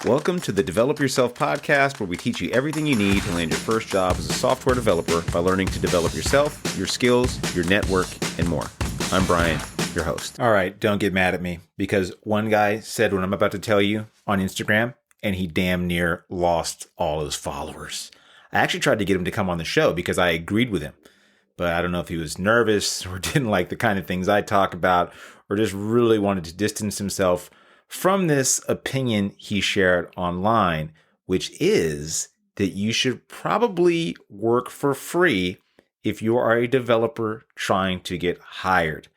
Welcome to the Develop Yourself podcast, where we teach you everything you need to land your first job as a software developer by learning to develop yourself, your skills, your network, and more. I'm Brian, your host. All right, don't get mad at me, because one guy said what I'm about to tell you on Instagram, and he damn near lost all his followers. I actually tried to get him to come on the show because I agreed with him, but I don't know if he was nervous or didn't like the kind of things I talk about, or just really wanted to distance himself from this opinion he shared online, which is that you should probably work for free if you are a developer trying to get hired.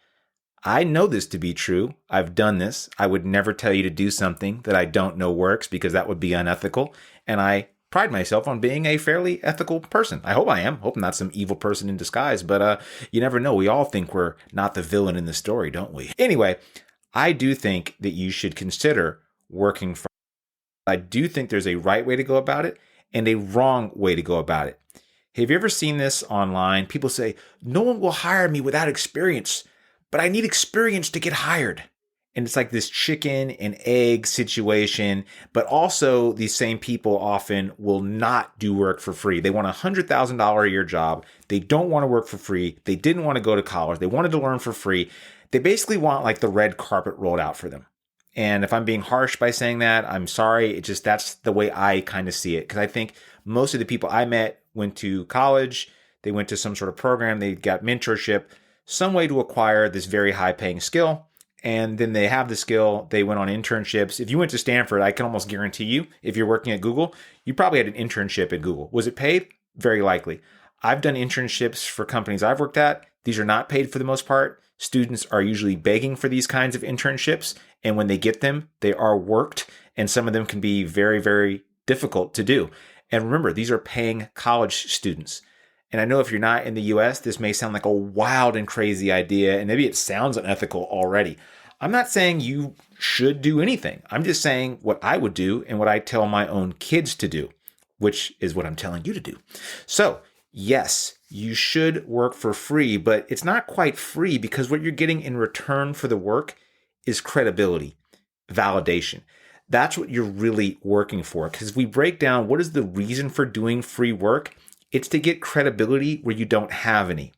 I know this to be true. I've done this. I would never tell you to do something that I don't know works, because that would be unethical. And I pride myself on being a fairly ethical person. I hope I am. Hope I'm not some evil person in disguise, but you never know. We all think we're not the villain in the story, don't we? Anyway, I do think that you should consider working for. I do think there's a right way to go about it and a wrong way to go about it. Have you ever seen this online? People say, no one will hire me without experience, but I need experience to get hired. And it's like this chicken and egg situation, but also these same people often will not do work for free. They want a $100,000 a year job. They don't want to work for free. They didn't want to go to college. They wanted to learn for free. They basically want like the red carpet rolled out for them. And if I'm being harsh by saying that, I'm sorry. It just, that's the way I kind of see it. Because I think most of the people I met went to college. They went to some sort of program. They got mentorship, some way to acquire this very high paying skill. And then they have the skill. They went on internships. If you went to Stanford, I can almost guarantee you, if you're working at Google, you probably had an internship at Google. Was it paid? Very likely. I've done internships for companies I've worked at. These are not paid for the most part. Students are usually begging for these kinds of internships. And when they get them, they are worked. And some of them can be very, very difficult to do. And remember, these are paying college students. And I know if you're not in the US, this may sound like a wild and crazy idea. And maybe it sounds unethical already. I'm not saying you should do anything. I'm just saying what I would do and what I tell my own kids to do, which is what I'm telling you to do. So yes, you should work for free, but it's not quite free, because what you're getting in return for the work is credibility, validation. That's what you're really working for. Because if we break down what is the reason for doing free work, it's to get credibility where you don't have any.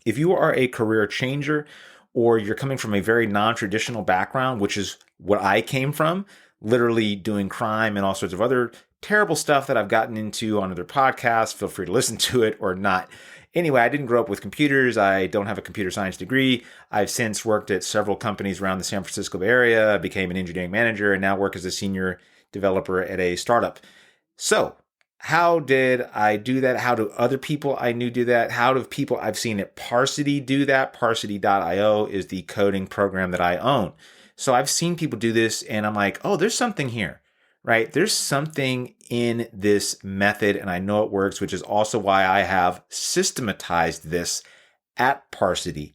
If you are a career changer, or you're coming from a very non-traditional background, which is what I came from, literally doing crime and all sorts of other terrible stuff that I've gotten into on other podcasts. Feel free to listen to it or not. Anyway, I didn't grow up with computers. I don't have a computer science degree. I've since worked at several companies around the San Francisco Bay Area, became an engineering manager, and now work as a senior developer at a startup. So how did I do that? How do other people I knew do that? How do people I've seen at Parsity do that? Parsity.io is the coding program that I own. So I've seen people do this, and I'm like, oh, there's something here. Right? There's something in this method, and I know it works, which is also why I have systematized this at Parsity.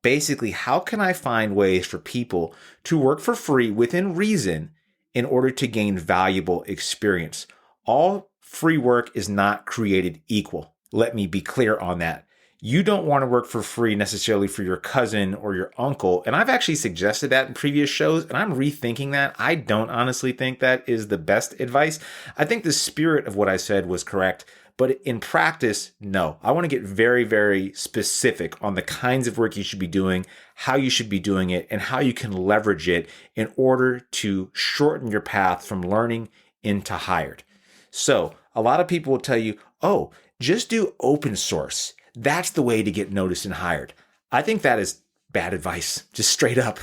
Basically, how can I find ways for people to work for free within reason in order to gain valuable experience? All free work is not created equal. Let me be clear on that. You don't want to work for free necessarily for your cousin or your uncle. And I've actually suggested that in previous shows, and I'm rethinking that. I don't honestly think that is the best advice. I think the spirit of what I said was correct, but in practice, no. I want to get very, very specific on the kinds of work you should be doing, how you should be doing it, and how you can leverage it in order to shorten your path from learning into hired. So a lot of people will tell you, oh, just do open source. That's the way to get noticed and hired. I think that is bad advice, just straight up.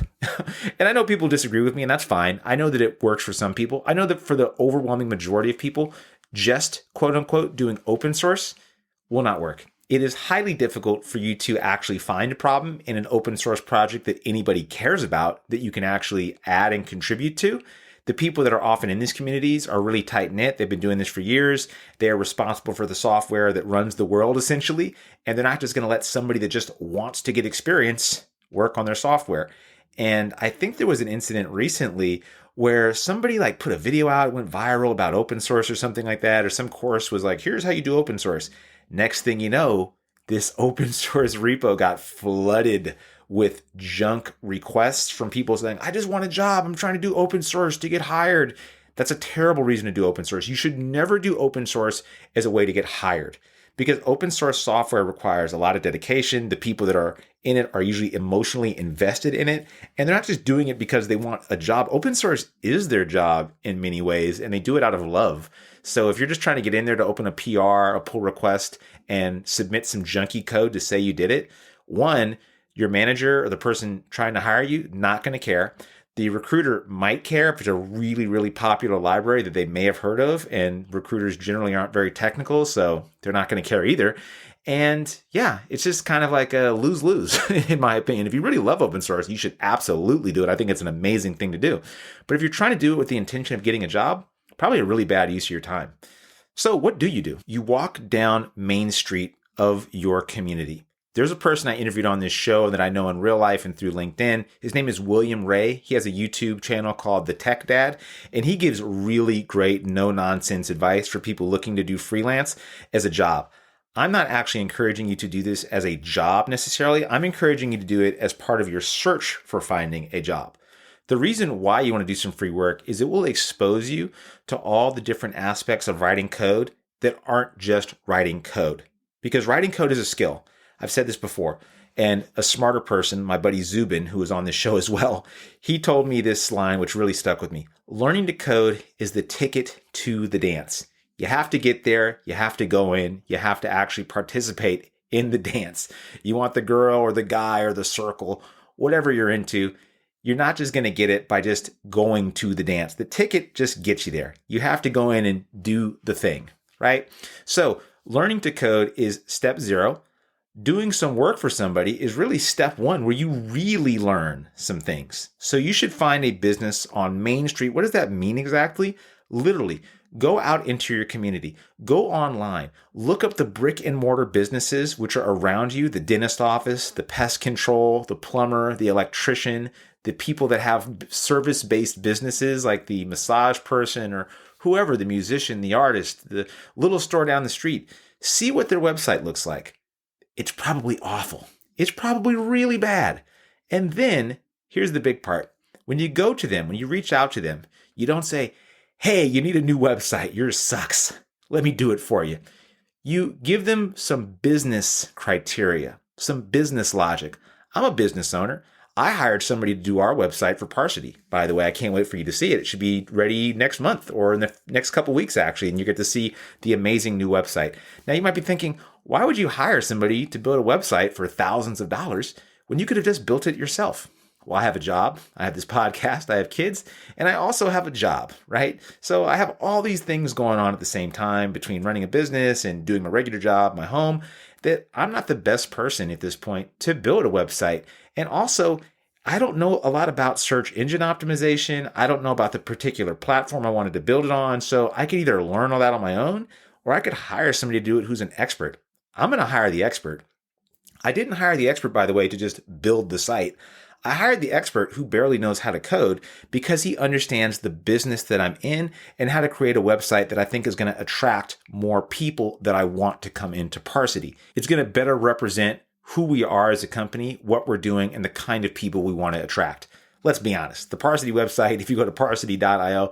And I know people disagree with me, and that's fine. I know that it works for some people. I know that for the overwhelming majority of people, just quote unquote doing open source will not work. It is highly difficult for you to actually find a problem in an open source project that anybody cares about, that you can actually add and contribute to. The people that are often in these communities are really tight-knit. They've been doing this for years. They are responsible for the software that runs the world, essentially. And they're not just going to let somebody that just wants to get experience work on their software. And I think there was an incident recently where somebody like put a video out, it went viral about open source or something like that, or some course was like, here's how you do open source. Next thing you know, this open source repo got flooded with junk requests from people saying, I just want a job. I'm trying to do open source to get hired. That's a terrible reason to do open source. You should never do open source as a way to get hired, because open source software requires a lot of dedication. The people that are in it are usually emotionally invested in it, and they're not just doing it because they want a job. Open source is their job in many ways, and they do it out of love. So if you're just trying to get in there to open a PR, a pull request, and submit some junky code to say you did it, one, your manager or the person trying to hire you, not going to care. The recruiter might care if it's a really, really popular library that they may have heard of, and recruiters generally aren't very technical, so they're not going to care either. And yeah, it's just kind of like a lose-lose, in my opinion. If you really love open source, you should absolutely do it. I think it's an amazing thing to do. But if you're trying to do it with the intention of getting a job, probably a really bad use of your time. So what do? You walk down Main Street of your community. There's a person I interviewed on this show that I know in real life and through LinkedIn. His name is William Ray. He has a YouTube channel called The Tech Dad, and he gives really great no-nonsense advice for people looking to do freelance as a job. I'm not actually encouraging you to do this as a job necessarily. I'm encouraging you to do it as part of your search for finding a job. The reason why you want to do some free work is it will expose you to all the different aspects of writing code that aren't just writing code. Because writing code is a skill. I've said this before, and a smarter person, my buddy Zubin, who was on this show as well, he told me this line, which really stuck with me. Learning to code is the ticket to the dance. You have to get there. You have to go in. You have to actually participate in the dance. You want the girl or the guy or the circle, whatever you're into. You're not just going to get it by just going to the dance. The ticket just gets you there. You have to go in and do the thing, right? So learning to code is step 0. Doing some work for somebody is really step 1, where you really learn some things. So you should find a business on Main Street. What does that mean exactly? Literally, go out into your community. Go online. Look up the brick and mortar businesses which are around you, the dentist office, the pest control, the plumber, the electrician, the people that have service-based businesses like the massage person or whoever, the musician, the artist, the little store down the street. See what their website looks like. It's probably awful. It's probably really bad. And then here's the big part. When you go to them, when you reach out to them, you don't say, hey, you need a new website. Yours sucks. Let me do it for you. You give them some business criteria, some business logic. I'm a business owner. I hired somebody to do our website for Parsity. By the way, I can't wait for you to see it. It should be ready next month or in the next couple weeks, actually, and you get to see the amazing new website. Now, you might be thinking, why would you hire somebody to build a website for thousands of dollars when you could have just built it yourself? Well, I have a job. I have this podcast. I have kids, and I also have a job, right? So I have all these things going on at the same time between running a business and doing my regular job, my home, that I'm not the best person at this point to build a website. And also, I don't know a lot about search engine optimization. I don't know about the particular platform I wanted to build it on. So I could either learn all that on my own, or I could hire somebody to do it who's an expert. I'm going to hire the expert. I didn't hire the expert, by the way, to just build the site. I hired the expert who barely knows how to code because he understands the business that I'm in and how to create a website that I think is going to attract more people that I want to come into Parsity. It's going to better represent who we are as a company, what we're doing, and the kind of people we want to attract. Let's be honest. The Parsity website, if you go to parsity.io,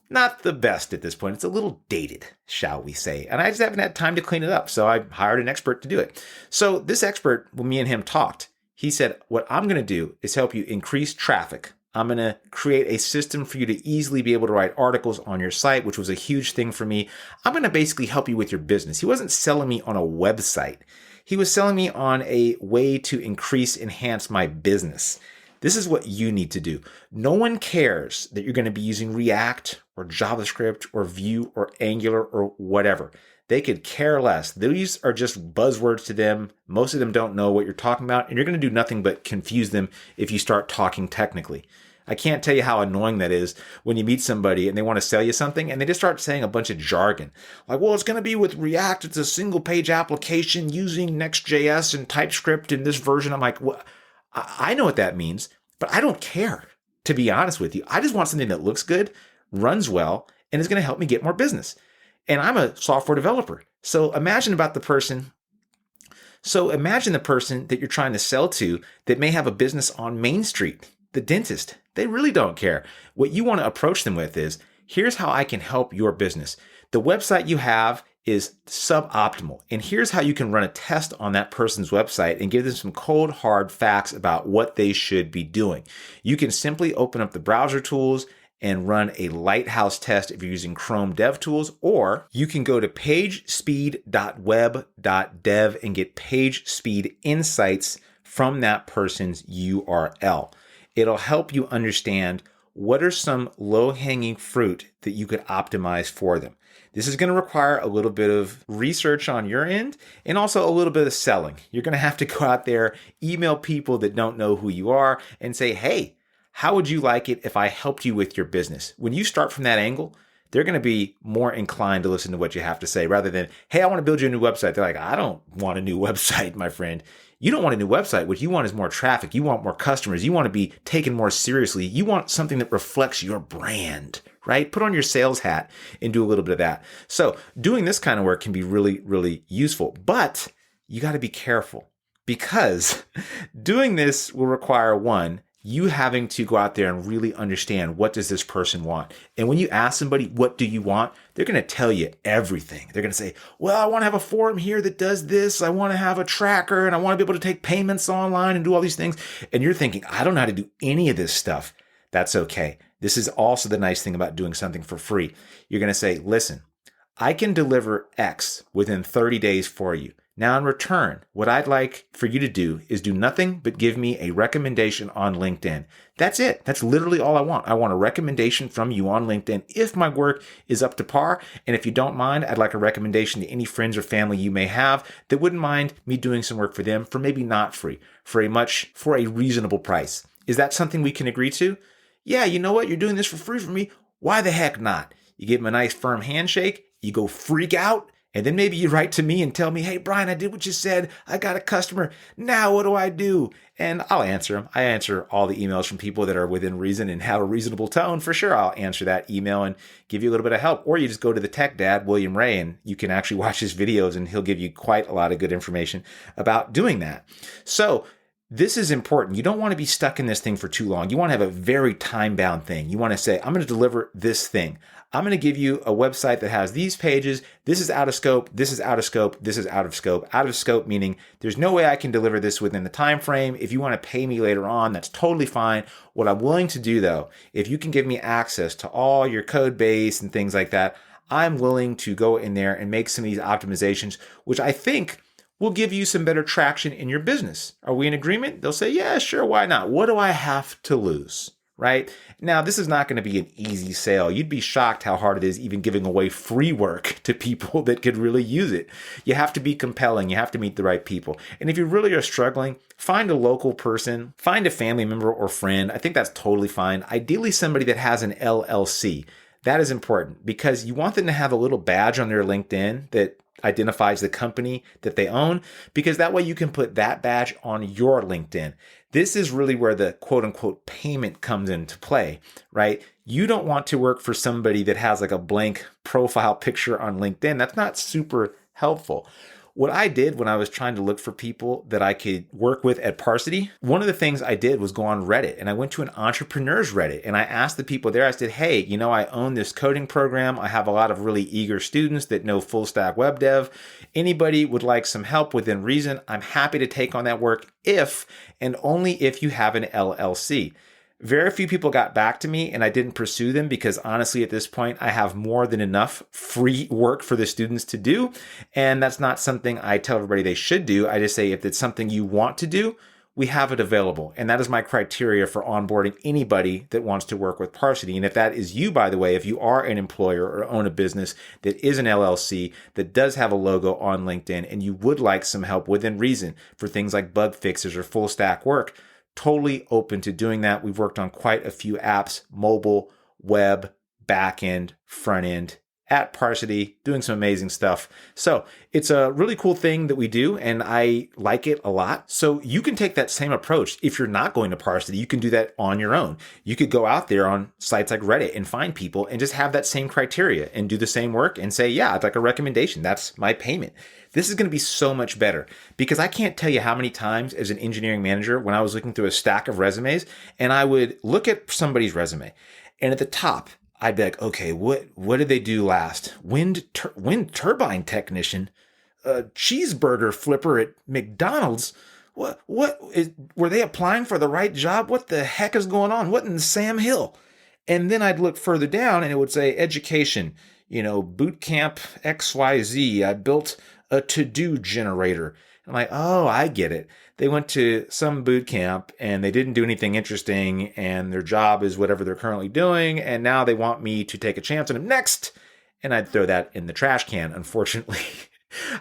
not the best at this point. It's a little dated, shall we say. And I just haven't had time to clean it up. So I hired an expert to do it. So this expert, when me and him talked, he said, what I'm going to do is help you increase traffic. I'm going to create a system for you to easily be able to write articles on your site, which was a huge thing for me. I'm going to basically help you with your business. He wasn't selling me on a website. He was selling me on a way to enhance my business. This is what you need to do. No one cares that you're going to be using React or JavaScript or Vue or Angular or whatever. They could care less. These are just buzzwords to them. Most of them don't know what you're talking about, and you're going to do nothing but confuse them if you start talking technically. I can't tell you how annoying that is when you meet somebody and they want to sell you something and they just start saying a bunch of jargon. Like, well, it's going to be with React. It's a single page application using Next.js and TypeScript in this version. I'm like, well, I know what that means, but I don't care, to be honest with you. I just want something that looks good, runs well, and is going to help me get more business. And I'm a software developer. So imagine the person that you're trying to sell to that may have a business on Main Street, the dentist. They really don't care. What you want to approach them with is, here's how I can help your business. The website you have is suboptimal. And here's how you can run a test on that person's website and give them some cold, hard facts about what they should be doing. You can simply open up the browser tools and run a lighthouse test if you're using Chrome DevTools, or you can go to pagespeed.web.dev and get page speed insights from that person's URL. It'll help you understand what are some low-hanging fruit that you could optimize for them. This is going to require a little bit of research on your end and also a little bit of selling. You're going to have to go out there, email people that don't know who you are and say, hey, how would you like it if I helped you with your business? When you start from that angle, they're going to be more inclined to listen to what you have to say rather than, hey, I want to build you a new website. They're like, I don't want a new website, my friend. You don't want a new website. What you want is more traffic. You want more customers. You want to be taken more seriously. You want something that reflects your brand, right? Put on your sales hat and do a little bit of that. So doing this kind of work can be really, really useful, but you got to be careful because doing this will require, one, you having to go out there and really understand what does this person want. And when you ask somebody, what do you want? They're going to tell you everything. They're going to say, well, I want to have a forum here that does this. I want to have a tracker and I want to be able to take payments online and do all these things. And you're thinking, I don't know how to do any of this stuff. That's okay. This is also the nice thing about doing something for free. You're going to say, listen, I can deliver X within 30 days for you. Now, in return, what I'd like for you to do is do nothing but give me a recommendation on LinkedIn. That's it. That's literally all I want. I want a recommendation from you on LinkedIn if my work is up to par. And if you don't mind, I'd like a recommendation to any friends or family you may have that wouldn't mind me doing some work for them for maybe not free, for a reasonable price. Is that something we can agree to? Yeah, you know what? You're doing this for free for me. Why the heck not? You give them a nice firm handshake. You go freak out. And then maybe you write to me and tell me, hey, Brian, I did what you said. I got a customer. Now what do I do? And I'll answer them. I answer all the emails from people that are within reason and have a reasonable tone. For sure, I'll answer that email and give you a little bit of help. Or you just go to the tech dad, William Ray, and you can actually watch his videos and he'll give you quite a lot of good information about doing that. So this is important. You don't want to be stuck in this thing for too long. You want to have a very time-bound thing. You want to say, I'm going to deliver this thing. I'm going to give you a website that has these pages. This is out of scope. This is out of scope. This is out of scope. Out of scope meaning there's no way I can deliver this within the time frame. If you want to pay me later on, that's totally fine. What I'm willing to do though, if you can give me access to all your code base and things like that, I'm willing to go in there and make some of these optimizations, which I think will give you some better traction in your business. Are we in agreement? They'll say, yeah, sure, why not? What do I have to lose, right? Now, this is not going to be an easy sale. You'd be shocked how hard it is even giving away free work to people that could really use it. You have to be compelling. You have to meet the right people. And if you really are struggling, find a local person, find a family member or friend. I think that's totally fine. Ideally, somebody that has an LLC. That is important because you want them to have a little badge on their LinkedIn that identifies the company that they own, because that way you can put that badge on your LinkedIn. This is really where the quote unquote payment comes into play, right? You don't want to work for somebody that has like a blank profile picture on LinkedIn. That's not super helpful. What I did when I was trying to look for people that I could work with at Parsity, one of the things I did was go on Reddit, and I went to an entrepreneurs Reddit and I asked the people there, I said, hey, I own this coding program. I have a lot of really eager students that know full stack web dev. Anybody would like some help within reason, I'm happy to take on that work if and only if you have an LLC. Very few people got back to me and I didn't pursue them because honestly, at this point, I have more than enough free work for the students to do. And that's not something I tell everybody they should do. I just say, if it's something you want to do, we have it available. And that is my criteria for onboarding anybody that wants to work with Parsity. And if that is you, by the way, if you are an employer or own a business that is an LLC that does have a logo on LinkedIn and you would like some help within reason for things like bug fixes or full stack work, totally open to doing that. We've worked on quite a few apps, mobile, web, backend, front end, at Parsity, doing some amazing stuff. So it's a really cool thing that we do, and I like it a lot. So you can take that same approach. If you're not going to Parsity, you can do that on your own. You could go out there on sites like Reddit and find people and just have that same criteria and do the same work and say, yeah, I'd like a recommendation. That's my payment. This is going to be so much better because I can't tell you how many times as an engineering manager when I was looking through a stack of resumes and I would look at somebody's resume and at the top, I'd be like, okay, what did they do last? Wind turbine technician, cheeseburger flipper at McDonald's. Were they applying for the right job? What the heck is going on? What in Sam Hill? And then I'd look further down and it would say education, boot camp XYZ. I built a to-do generator. I'm like, oh, I get it. They went to some boot camp and they didn't do anything interesting and their job is whatever they're currently doing. And now they want me to take a chance on them next. And I'd throw that in the trash can, unfortunately.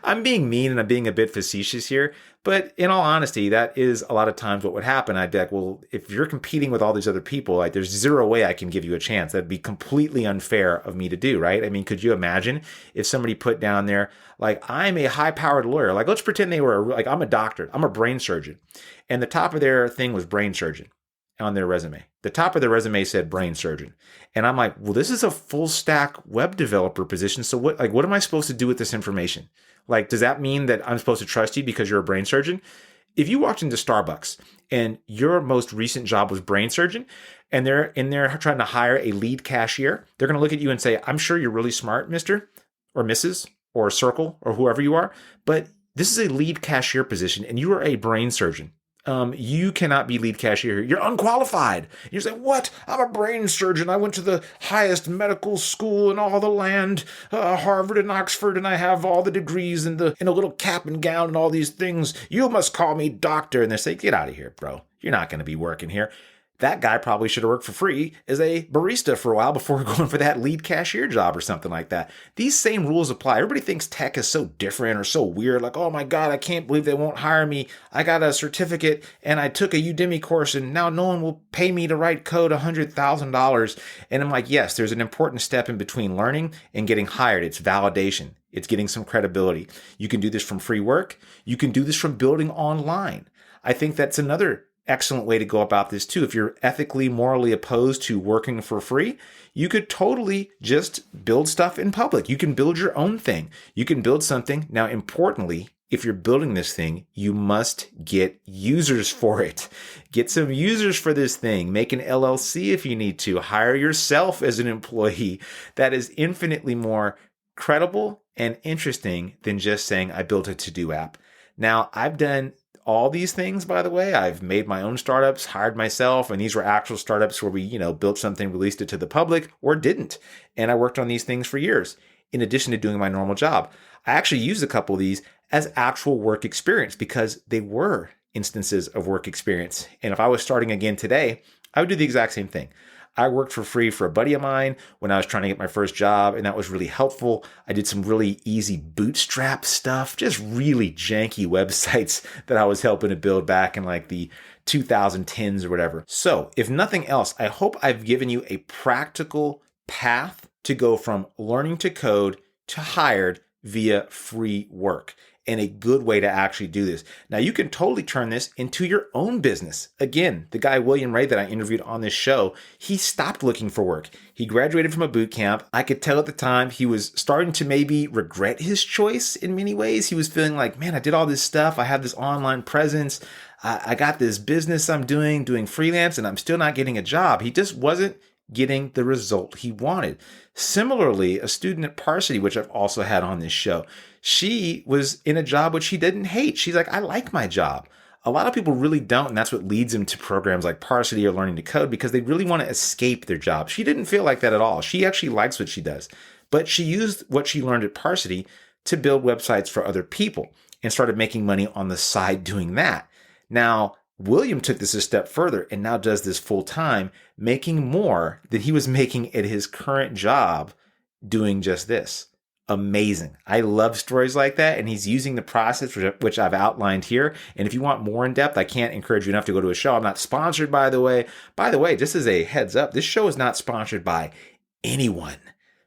I'm being mean and I'm being a bit facetious here, but in all honesty, that is a lot of times what would happen. I'd be like, well, if you're competing with all these other people, like there's zero way I can give you a chance. That'd be completely unfair of me to do, right? I mean, could you imagine if somebody put down there, like, I'm a high-powered lawyer. Like, let's pretend they were, like, I'm a doctor. I'm a brain surgeon. And the top of their thing was brain surgeon on their resume. The top of their resume said brain surgeon. And I'm like, well, this is a full stack web developer position. So what am I supposed to do with this information? Like, does that mean that I'm supposed to trust you because you're a brain surgeon? If you walked into Starbucks and your most recent job was brain surgeon and they're in there trying to hire a lead cashier, they're going to look at you and say, I'm sure you're really smart, Mr. or Mrs. or Circle or whoever you are, but this is a lead cashier position and you are a brain surgeon. You cannot be lead cashier. You're unqualified. You say, what? I'm a brain surgeon. I went to the highest medical school in all the land, Harvard and Oxford, and I have all the degrees in a little cap and gown and all these things. You must call me doctor. And they say, get out of here, bro. You're not going to be working here. That guy probably should have worked for free as a barista for a while before going for that lead cashier job or something like that. These same rules apply. Everybody thinks tech is so different or so weird. Like, oh my God, I can't believe they won't hire me. I got a certificate and I took a Udemy course and now no one will pay me to write code $100,000. And I'm like, yes, there's an important step in between learning and getting hired. It's validation. It's getting some credibility. You can do this from free work. You can do this from building online. I think that's another excellent way to go about this too. If you're ethically, morally opposed to working for free, you could totally just build stuff in public. You can build your own thing. You can build something. Now, importantly, if you're building this thing, you must get users for it. Get some users for this thing. Make an LLC if you need to. Hire yourself as an employee. That is infinitely more credible and interesting than just saying, I built a to-do app. Now, I've done all these things, by the way. I've made my own startups, hired myself, and these were actual startups where we, built something, released it to the public, or didn't. And I worked on these things for years, in addition to doing my normal job. I actually used a couple of these as actual work experience because they were instances of work experience. And if I was starting again today, I would do the exact same thing. I worked for free for a buddy of mine when I was trying to get my first job, and that was really helpful. I did some really easy bootstrap stuff, just really janky websites that I was helping to build back in like the 2010s or whatever. So if nothing else, I hope I've given you a practical path to go from learning to code to hired via free work, and a good way to actually do this. Now, you can totally turn this into your own business. Again, the guy, William Ray, that I interviewed on this show, he stopped looking for work. He graduated from a boot camp. I could tell at the time he was starting to maybe regret his choice in many ways. He was feeling like, man, I did all this stuff. I have this online presence. I got this business I'm doing freelance, and I'm still not getting a job. He just wasn't getting the result he wanted. Similarly, a student at Parsity, which I've also had on this show, she was in a job which she didn't hate. She's like, I like my job. A lot of people really don't, and that's what leads them to programs like Parsity or Learning to Code, because they really want to escape their job. She didn't feel like that at all. She actually likes what she does, but she used what she learned at Parsity to build websites for other people and started making money on the side doing that. Now, William took this a step further and now does this full time, making more than he was making at his current job doing just this. Amazing. I love stories like that. And he's using the process, which I've outlined here. And if you want more in depth, I can't encourage you enough to go to a show. I'm not sponsored, by the way. By the way, just as a heads up, this show is not sponsored by anyone.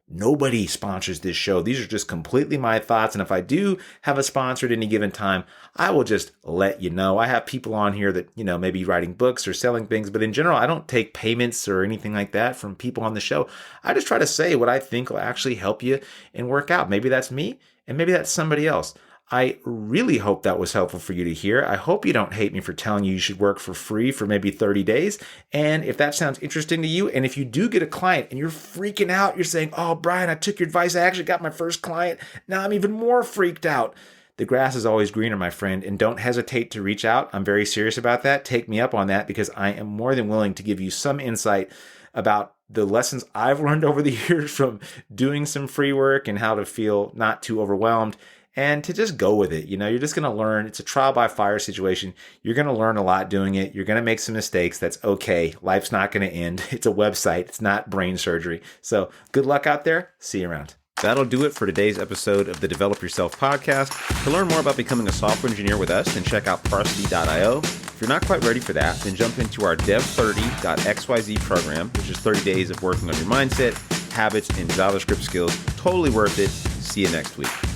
Nobody sponsors this show. These are just completely my thoughts. And if I do have a sponsor at any given time, I will just let you know. I have people on here that, maybe writing books or selling things, but in general, I don't take payments or anything like that from people on the show. I just try to say what I think will actually help you and work out. Maybe that's me and maybe that's somebody else. I really hope that was helpful for you to hear. I hope you don't hate me for telling you should work for free for maybe 30 days. And if that sounds interesting to you, and if you do get a client and you're freaking out, you're saying, oh, Brian, I took your advice. I actually got my first client. Now I'm even more freaked out. The grass is always greener, my friend, and don't hesitate to reach out. I'm very serious about that. Take me up on that because I am more than willing to give you some insight about the lessons I've learned over the years from doing some free work and how to feel not too overwhelmed and to just go with it. You're just going to learn. It's a trial by fire situation. You're going to learn a lot doing it. You're going to make some mistakes. That's okay. Life's not going to end. It's a website. It's not brain surgery. So good luck out there. See you around. That'll do it for today's episode of the Develop Yourself podcast. To learn more about becoming a software engineer with us, then check out Parsity.io. If you're not quite ready for that, then jump into our dev30.xyz program, which is 30 days of working on your mindset, habits, and JavaScript skills. Totally worth it. See you next week.